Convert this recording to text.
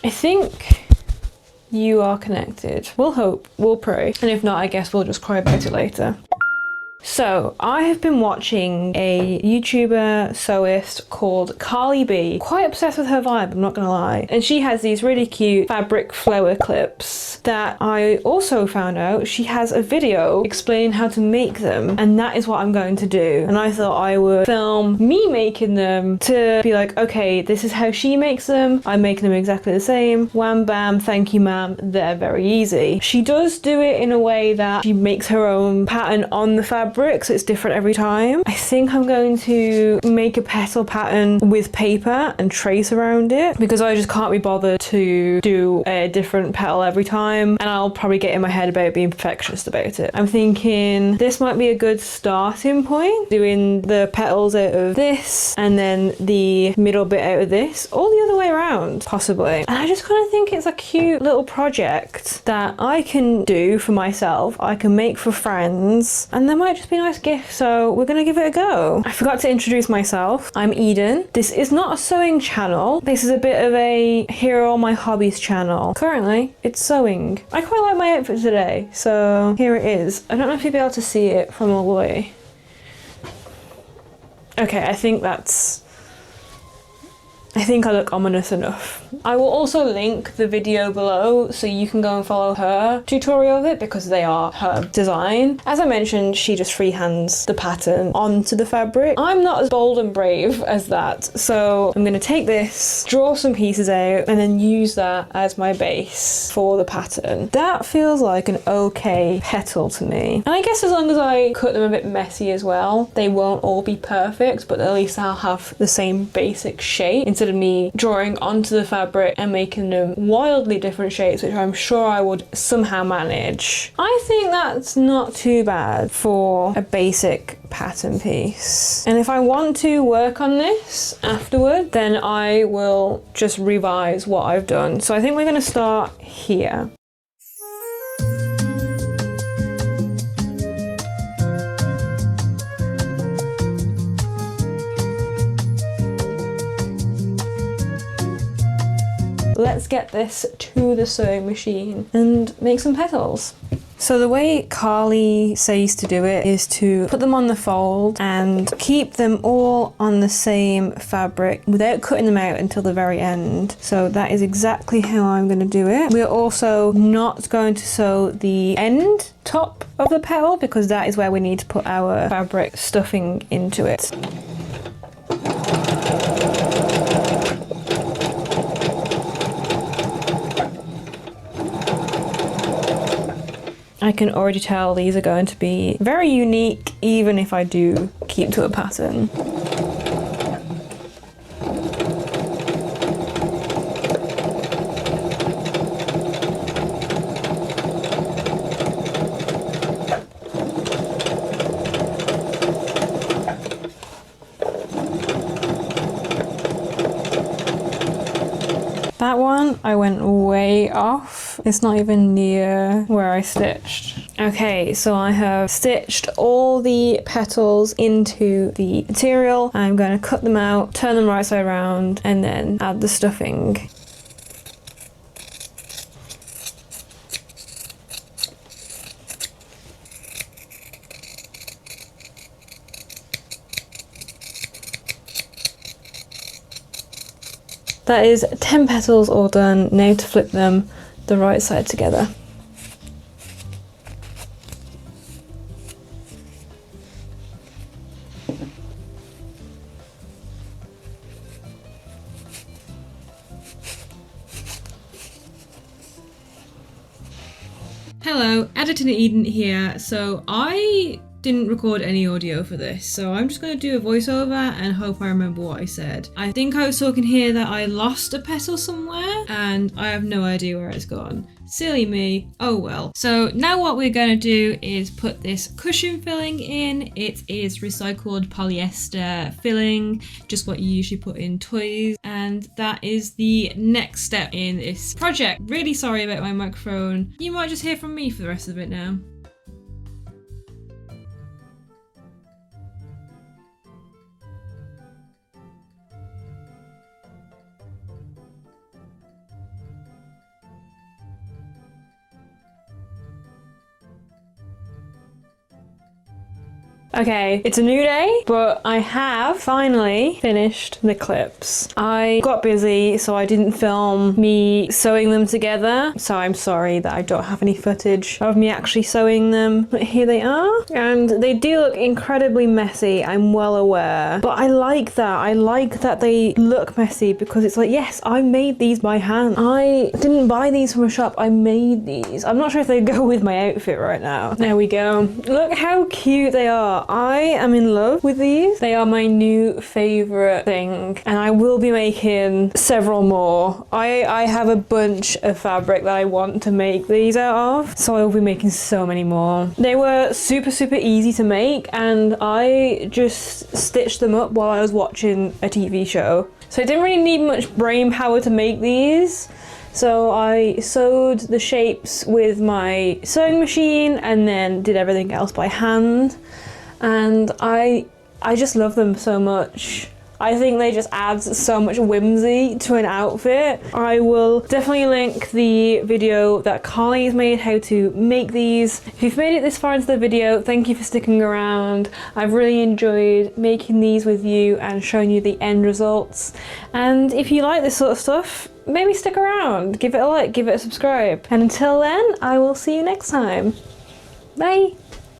I think you are connected. We'll hope, we'll pray. And if not, I guess we'll just cry about it later. So, I have been watching a YouTuber sewist called Carly B. Quite obsessed with her vibe, I'm not gonna lie. And she has these really cute fabric flower clips that I also found out she has a video explaining how to make them, and that is what I'm going to do. And I thought I would film me making them to be like, okay, this is how she makes them. I'm making them exactly the same. Wham bam, thank you ma'am, they're very easy. She does do it in a way that she makes her own pattern on the fabric, so it's different every time. I think I'm going to make a petal pattern with paper and trace around it because I just can't be bothered to do a different petal every time, and I'll probably get in my head about being perfectionist about it. I'm thinking this might be a good starting point, doing the petals out of this and then the middle bit out of this, or the other way around possibly. And I just kind of think it's a cute little project that I can do for myself, I can make for friends, and there might just be a nice gift, so we're gonna give it a go. I forgot to introduce myself. I'm Eden. This is not a sewing channel. This is a bit of a here are all my hobbies channel. Currently, it's sewing. I quite like my outfit today, so here it is. I don't know if you'll be able to see it from all the way. Okay, I think I look ominous enough. I will also link the video below so you can go and follow her tutorial of it because they are her design. As I mentioned, she just freehands the pattern onto the fabric. I'm not as bold and brave as that, so I'm gonna take this, draw some pieces out, and then use that as my base for the pattern. That feels like an okay petal to me. And I guess as long as I cut them a bit messy as well, they won't all be perfect, but at least I'll have the same basic shape instead of me drawing onto the fabric and making them wildly different shapes, which I'm sure I would somehow manage. I think that's not too bad for a basic pattern piece. And if I want to work on this afterward, then I will just revise what I've done. So I think we're going to start here. Let's get this to the sewing machine and make some petals. So the way Carly says to do it is to put them on the fold and keep them all on the same fabric without cutting them out until the very end. So that is exactly how I'm going to do it. We're also not going to sew the end top of the petal because that is where we need to put our fabric stuffing into it. I can already tell these are going to be very unique, even if I do keep to a pattern. That one, I went way off. It's not even near where I stitched. Okay, so I have stitched all the petals into the material. I'm going to cut them out, turn them right side around, and then add the stuffing. That is 10 petals all done. Now to flip them the right side together. Hello, Editor Eden here. So I didn't record any audio for this, so I'm just going to do a voiceover and hope I remember what I said. I think I was talking here that I lost a petal somewhere and I have no idea where it's gone. Silly me, oh well. So now what we're going to do is put this cushion filling in. It is recycled polyester filling, just what you usually put in toys, and that is the next step in this project. Really sorry about my microphone. You might just hear from me for the rest of it now. Okay, it's a new day, but I have finally finished the clips. I got busy, so I didn't film me sewing them together. So I'm sorry that I don't have any footage of me actually sewing them. But here they are. And they do look incredibly messy, I'm well aware. But I like that. I like that they look messy because it's like, yes, I made these by hand. I didn't buy these from a shop, I made these. I'm not sure if they go with my outfit right now. There we go. Look how cute they are. I am in love with these. They are my new favorite thing, and I will be making several more. I have a bunch of fabric that I want to make these out of, so I will be making so many more. They were super easy to make, and I just stitched them up while I was watching a TV show. So I didn't really need much brain power to make these. So I sewed the shapes with my sewing machine and then did everything else by hand. And I just love them so much. I think they just add so much whimsy to an outfit. I will definitely link the video that Carly's made how to make these. If you've made it this far into the video, thank you for sticking around. I've really enjoyed making these with you and showing you the end results. And if you like this sort of stuff, maybe stick around, give it a like, give it a subscribe. And until then, I will see you next time. Bye.